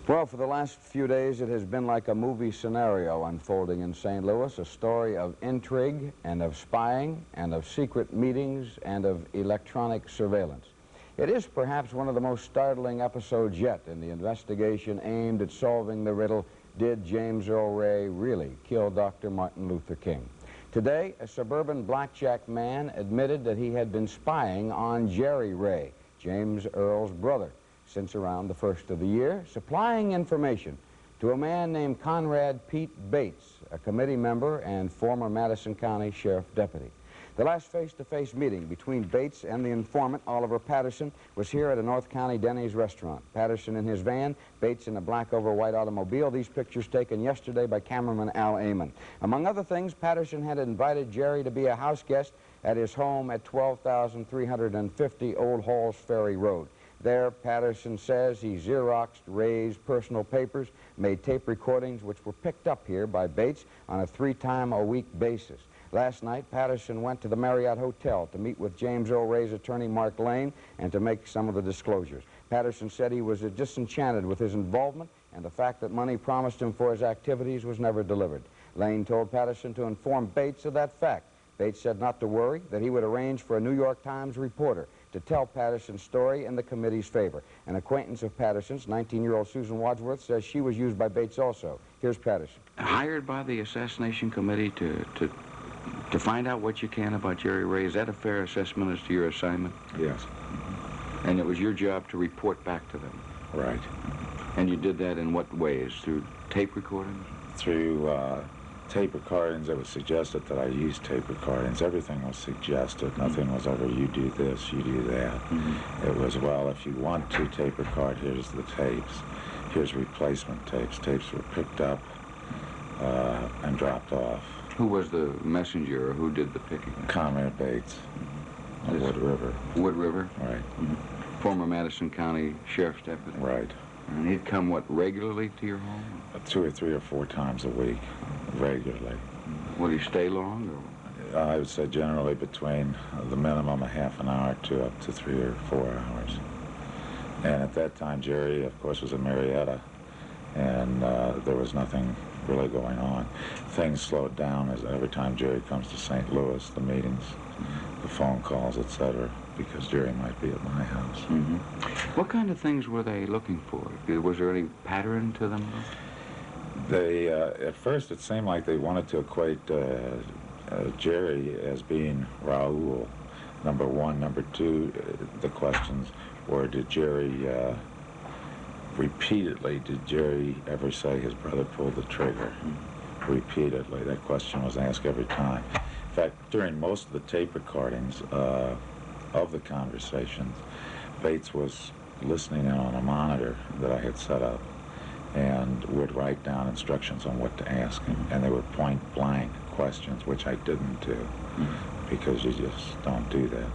Well, for the last few days, it has been like a movie scenario unfolding in St. Louis, a story of intrigue and of spying and of secret meetings and of electronic surveillance. It is perhaps one of the most startling episodes yet in the investigation aimed at solving the riddle, did James Earl Ray really kill Dr. Martin Luther King? Today, a suburban blackjack man admitted that he had been spying on Jerry Ray, James Earl's brother, since around the first of the year, supplying information to a man named Conrad Pete Bates, a committee member and former Madison County Sheriff deputy. The last face-to-face meeting between Bates and the informant, Oliver Patterson, was here at a North County Denny's restaurant. Patterson in his van, Bates in a black over white automobile. These pictures taken yesterday by cameraman Al Amon. Among other things, Patterson had invited Jerry to be a house guest at his home at 12,350 Old Halls Ferry Road. There, Patterson says he Xeroxed Ray's personal papers, made tape recordings which were picked up here by Bates on a 3-time-a-week basis. Last night, Patterson went to the Marriott Hotel to meet with James Earl Ray's attorney, Mark Lane, and to make some of the disclosures. Patterson said he was disenchanted with his involvement and the fact that money promised him for his activities was never delivered. Lane told Patterson to inform Bates of that fact. Bates said not to worry, that he would arrange for a New York Times reporter to tell Patterson's story in the committee's favor. An acquaintance of Patterson's, 19-year-old Susan Wadsworth, says she was used by Bates also. Here's Patterson. Hired by the assassination committee to find out what you can about Jerry Ray. Is that a fair assessment as to your assignment? Yes. Mm-hmm. And it was your job to report back to them? Right. And you did that in what ways? Through tape recordings? Through tape recordings. It was suggested that I use tape recordings. Everything was suggested. Nothing was ever, you do this, you do that. Mm-hmm. It was, well, if you want to tape record, here's the tapes. Here's replacement tapes. Tapes were picked up and dropped off. Who was the messenger, or who did the picking? Conrad Bates, of Wood River. Wood River? Right. Mm-hmm. Former Madison County Sheriff's deputy? Right. And he'd come, what, regularly to your home? 2 or 3 or 4 times a week, regularly. Would he stay long? Or? I would say generally between the minimum a half an hour to up to 3 or 4 hours. And at that time, Jerry, of course, was in Marietta, and there was nothing really going on. Things slowed down as every time Jerry comes to St. Louis, the meetings, the phone calls, etc., because Jerry might be at my house. Mm-hmm. What kind of things were they looking for? Was there any pattern to them? They, at first it seemed like they wanted to equate Jerry as being Raoul, number one. Number two, the questions were, did Jerry ever say his brother pulled the trigger? Repeatedly. That question was asked every time. In fact, during most of the tape recordings of the conversations, Bates was listening in on a monitor that I had set up and would write down instructions on what to ask him. And they were point-blank questions, which I didn't do, because you just don't do that.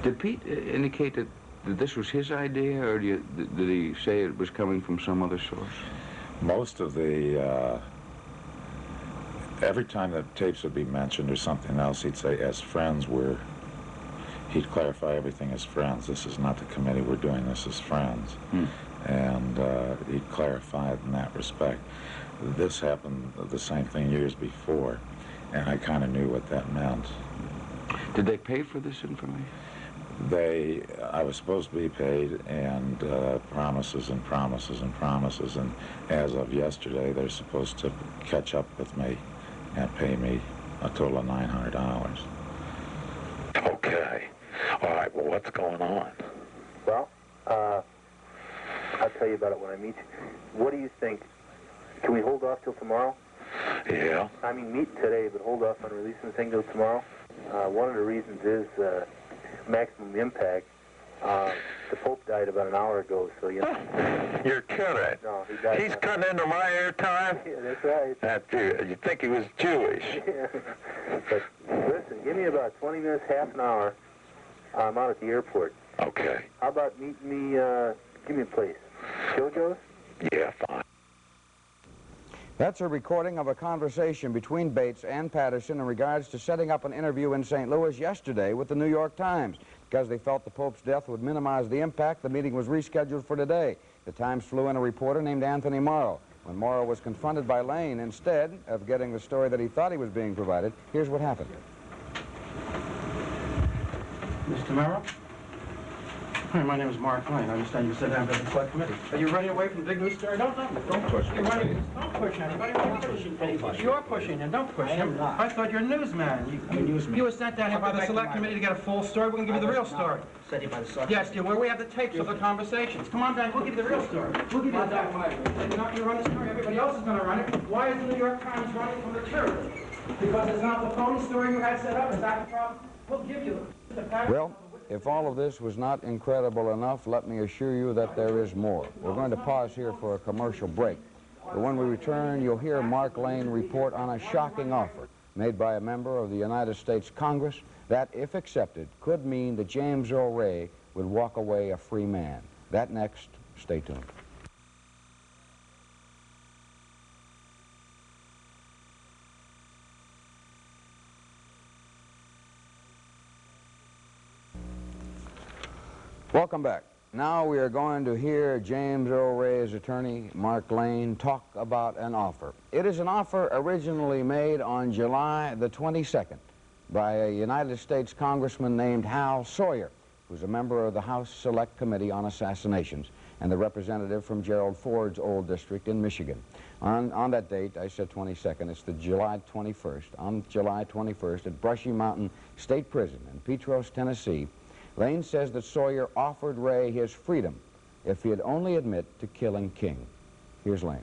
Did Pete indicate that this was his idea, or did he say it was coming from some other source? Most of the, every time that tapes would be mentioned or something else, he'd say, as friends, he'd clarify everything as friends. This is not the committee, we're doing this as friends. And he'd clarify it in that respect. This happened, the same thing, years before, and I kind of knew what that meant. Did they pay for this information? I was supposed to be paid, and promises and promises and promises, and as of yesterday, they're supposed to catch up with me and pay me a total of $900. Okay. All right, well, what's going on? Well, I'll tell you about it when I meet you. What do you think? Can we hold off till tomorrow? Yeah. I mean, meet today, but hold off on releasing the thing till tomorrow. One of the reasons is maximum impact. The Pope died about an hour ago, so you know. You're kidding. No, he died. He's cutting into my airtime? Yeah, that's right. You'd think he was Jewish. Yeah. But listen, give me about 20 minutes, half an hour. I'm out at the airport. Okay. How about meeting me, give me a place. JoJo's? Yeah, fine. That's a recording of a conversation between Bates and Patterson in regards to setting up an interview in St. Louis yesterday with the New York Times. Because they felt the Pope's death would minimize the impact, the meeting was rescheduled for today. The Times flew in a reporter named Anthony Morrow. When Morrow was confronted by Lane, instead of getting the story that he thought he was being provided, here's what happened. Mr. Morrow? Hi, my name is Mark Lane. I understand you said down to the select committee. Are you running away from the big news story? Don't push me. Don't push anybody. You're pushing him. Don't push him. I thought you're a newsman. You were sent down here by the select committee to get a full story. We're going to give you the real story. Sent here by the select committee? Yes, dear. Where we have the tapes of the conversations. Come on down. We'll give you the real story. We'll give you the documentary. You're not going to run the story. Everybody else is going to run it. Why is the New York Times running from the truth? Because it's not the phony story you had set up. Is that the problem? We'll give you the pattern. Well, if all of this was not incredible enough, let me assure you that there is more. We're going to pause here for a commercial break. But when we return, you'll hear Mark Lane report on a shocking offer made by a member of the United States Congress that, if accepted, could mean that James Earl Ray would walk away a free man. That next. Stay tuned. Welcome back. Now we are going to hear James Earl Ray's attorney, Mark Lane, talk about an offer. It is an offer originally made on July the 22nd by a United States congressman named Hal Sawyer, who's a member of the House Select Committee on Assassinations and the representative from Gerald Ford's old district in Michigan. On that date, I said 22nd, it's the July 21st. On July 21st at Brushy Mountain State Prison in Petros, Tennessee, Lane says that Sawyer offered Ray his freedom if he'd only admit to killing King. Here's Lane.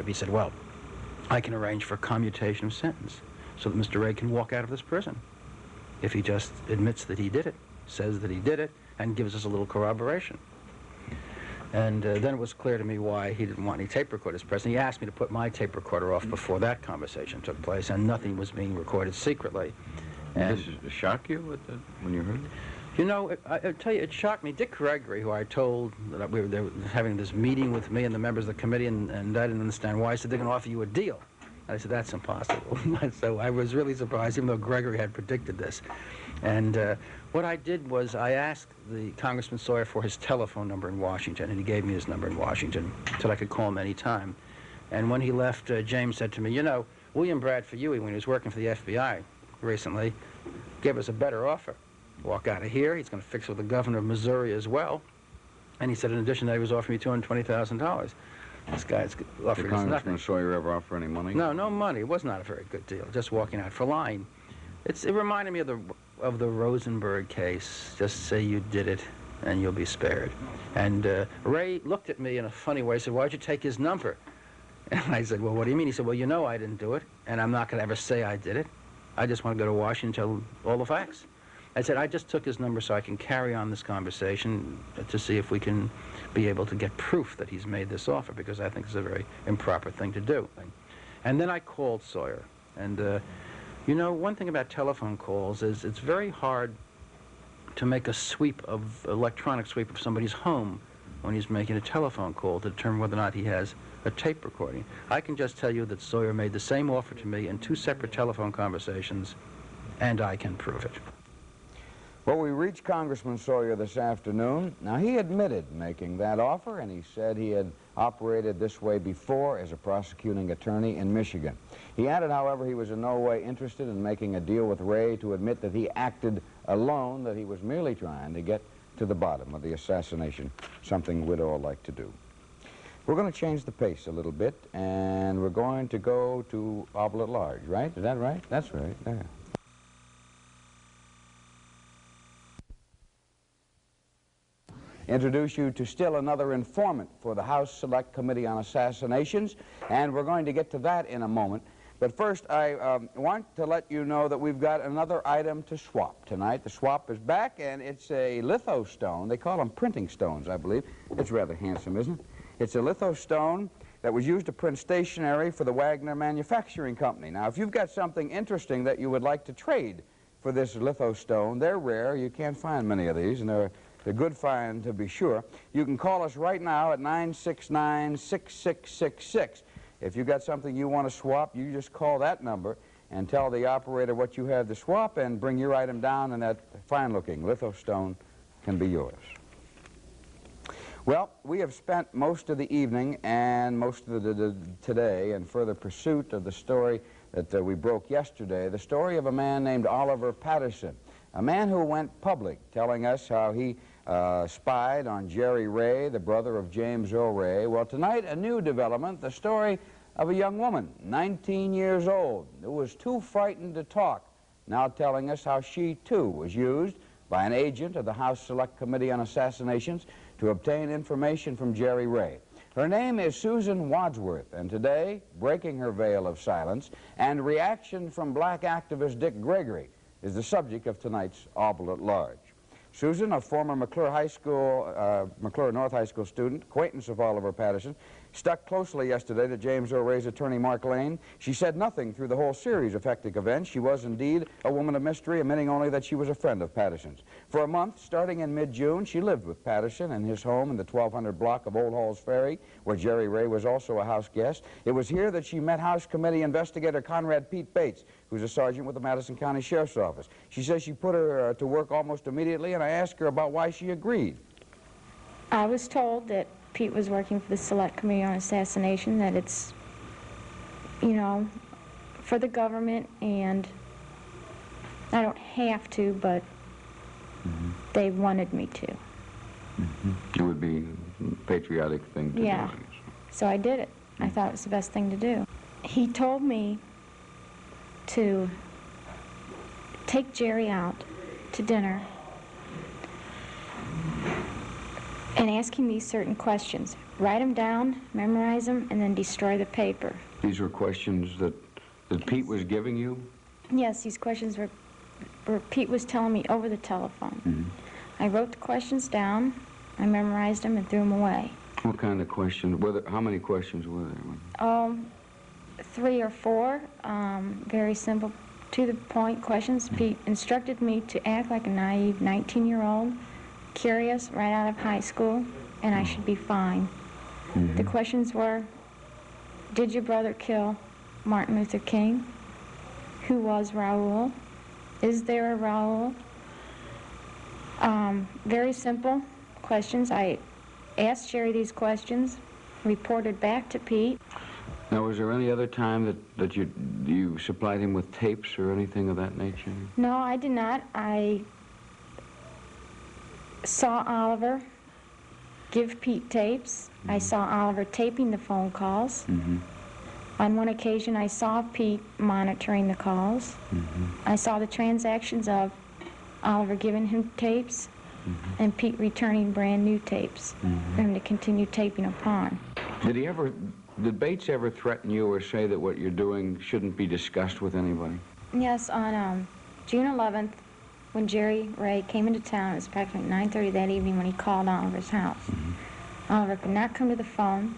He said, well, I can arrange for commutation of sentence so that Mr. Ray can walk out of this prison if he just admits that he did it, says that he did it, and gives us a little corroboration. And then it was clear to me why he didn't want any tape recorders present. He asked me to put my tape recorder off before that conversation took place, and nothing was being recorded secretly. And this shocked you when you heard it? You know, I tell you, it shocked me. Dick Gregory, who I told that they were having this meeting with me and the members of the committee, and I didn't understand why. I said, they're going to offer you a deal. And I said, that's impossible. So I was really surprised, even though Gregory had predicted this. And what I did was I asked the Congressman Sawyer for his telephone number in Washington, and he gave me his number in Washington so I could call him any time. And when he left, James said to me, you know, William Bradford Huey, when he was working for the FBI recently, gave us a better offer. Walk out of here. He's going to fix with the governor of Missouri as well. And he said, in addition, that he was offering me $220,000. This guy's offering us nothing. Did Congressman Sawyer ever offer any money? No, no money. It was not a very good deal. Just walking out for lying. It reminded me of the Rosenberg case. Just say you did it, and you'll be spared. And Ray looked at me in a funny way. He said, why'd you take his number? And I said, well, what do you mean? He said, well, you know I didn't do it, and I'm not going to ever say I did it. I just want to go to Washington and tell all the facts. I said, I just took his number so I can carry on this conversation to see if we can be able to get proof that he's made this offer, because I think it's a very improper thing to do. And then I called Sawyer. And, you know, one thing about telephone calls is it's very hard to make a electronic sweep of somebody's home when he's making a telephone call to determine whether or not he has a tape recording. I can just tell you that Sawyer made the same offer to me in 2 separate telephone conversations, and I can prove it. Well, we reached Congressman Sawyer this afternoon. Now, he admitted making that offer, and he said he had operated this way before as a prosecuting attorney in Michigan. He added, however, he was in no way interested in making a deal with Ray to admit that he acted alone, that he was merely trying to get to the bottom of the assassination, something we'd all like to do. We're going to change the pace a little bit, and we're going to go to Oblet Large, right? Is that right? That's right. There. Introduce you to still another informant for the House Select Committee on Assassinations, and we're going to get to that in a moment. But first, I want to let you know that we've got another item to swap tonight. The swap is back, and it's a litho stone. They call them printing stones, I believe. It's rather handsome, isn't it? It's a litho stone that was used to print stationery for the Wagner Manufacturing Company. Now, if you've got something interesting that you would like to trade for this litho stone, they're rare. You can't find many of these, and they're a good find to be sure. You can call us right now at 969-6666. If you've got something you want to swap, you just call that number and tell the operator what you have to swap and bring your item down, and that fine-looking litho stone can be yours. Well, we have spent most of the evening and most of the today in further pursuit of the story that we broke yesterday, the story of a man named Oliver Patterson, a man who went public, telling us how he spied on Jerry Ray, the brother of James Earl Ray. Well, tonight, a new development, the story of a young woman, 19 years old, who was too frightened to talk, now telling us how she, too, was used by an agent of the House Select Committee on Assassinations to obtain information from Jerry Ray. Her name is Susan Wadsworth, and today, breaking her veil of silence, and reaction from black activist Dick Gregory is the subject of tonight's Oval at Large. Susan, a former McClure North High School student, acquaintance of Oliver Patterson, stuck closely yesterday to James Earl Ray's attorney, Mark Lane. She said nothing through the whole series of hectic events. She was indeed a woman of mystery, admitting only that she was a friend of Patterson's. For a month, starting in mid-June, she lived with Patterson in his home in the 1200 block of Old Halls Ferry, where Jerry Ray was also a house guest. It was here that she met House Committee investigator Conrad Pete Bates, who's a sergeant with the Madison County Sheriff's Office. She says she put her to work almost immediately, and I asked her about why she agreed. I was told that Pete was working for the Select Committee on Assassination, that it's, you know, for the government, and I don't have to, but they wanted me to. It would be a patriotic thing to do. So I did it. I thought it was the best thing to do. He told me to take Jerry out to dinner and ask him these certain questions. Write them down, memorize them, and then destroy the paper. These were questions that Pete was giving you? Yes, these questions were Pete was telling me over the telephone. I wrote the questions down, I memorized them, and threw them away. What kind of questions? How many questions were there? 3 or 4, very simple, to the point questions. Pete instructed me to act like a naive 19-year-old, curious, right out of high school, and I should be fine. The questions were, did your brother kill Martin Luther King? Who was Raoul? Is there a Raoul? Very simple questions. I asked Jerry these questions, reported back to Pete. Now, was there any other time that you supplied him with tapes or anything of that nature? No, I did not. I saw Oliver give Pete tapes. I saw Oliver taping the phone calls. On one occasion, I saw Pete monitoring the calls. I saw the transactions of Oliver giving him tapes and Pete returning brand new tapes for him to continue taping upon. Did Bates ever threaten you or say that what you're doing shouldn't be discussed with anybody? Yes, on June 11th, when Jerry Ray came into town, it was approximately 9:30 that evening when he called Oliver's house. Oliver could not come to the phone.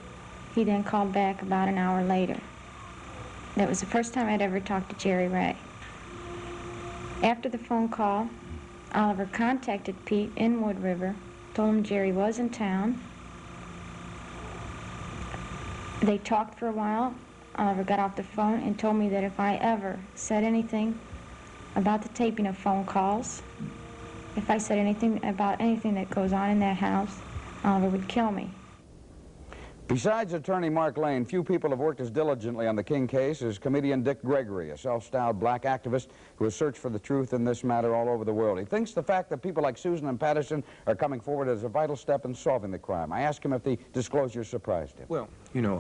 He then called back about an hour later. That was the first time I'd ever talked to Jerry Ray. After the phone call, Oliver contacted Pete in Wood River, told him Jerry was in town. They talked for a while. Oliver got off the phone and told me that if I ever said anything about the taping of phone calls, if I said anything about anything that goes on in that house, Oliver would kill me. Besides attorney Mark Lane, few people have worked as diligently on the King case as comedian Dick Gregory, a self-styled black activist who has searched for the truth in this matter all over the world. He thinks the fact that people like Susan and Patterson are coming forward is a vital step in solving the crime. I asked him if the disclosure surprised him. Well, you know,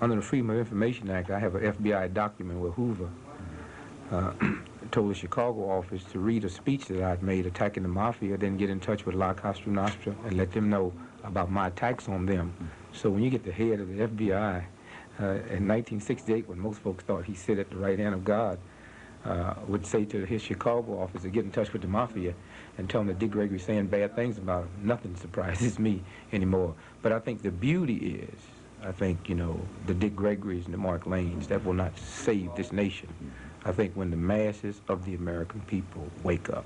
under the Freedom of Information Act, I have an FBI document where Hoover told the Chicago office to read a speech that I'd made attacking the mafia, then get in touch with La Cosa Nostra and let them know about my attacks on them. So when you get the head of the FBI in 1968, when most folks thought he sit at the right hand of God, would say to his Chicago office to get in touch with the mafia and tell them that Dick Gregory's saying bad things about him, nothing surprises me anymore. But I think the beauty is, I think, you know, the Dick Gregorys and the Mark Lanes, that will not save this nation. I think when the masses of the American people wake up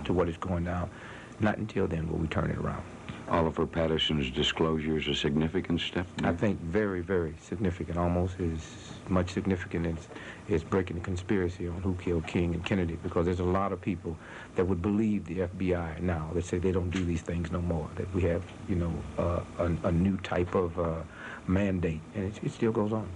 to what is going down, not until then will we turn it around. Oliver Patterson's disclosure is a significant step? I think very, very significant, almost as much significant as breaking the conspiracy on who killed King and Kennedy, because there's a lot of people that would believe the FBI now that say they don't do these things no more, that we have, you know, a new type of mandate, and it still goes on.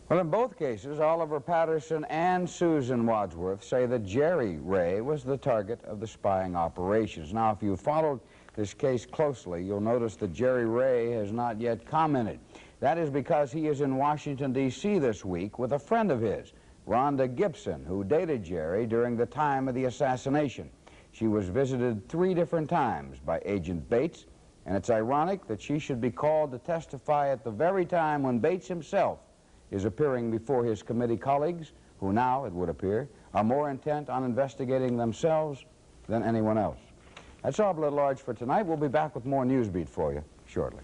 Well, in both cases, Oliver Patterson and Susan Wadsworth say that Jerry Ray was the target of the spying operations. Now, if you followed this case closely, you'll notice that Jerry Ray has not yet commented. That is because he is in Washington, D.C. this week with a friend of his, Rhonda Gibson, who dated Jerry during the time of the assassination. She was visited 3 different times by Agent Bates, and it's ironic that she should be called to testify at the very time when Bates himself is appearing before his committee colleagues, who now, it would appear, are more intent on investigating themselves than anyone else. That's all Blood Large for tonight. We'll be back with more Newsbeat for you shortly.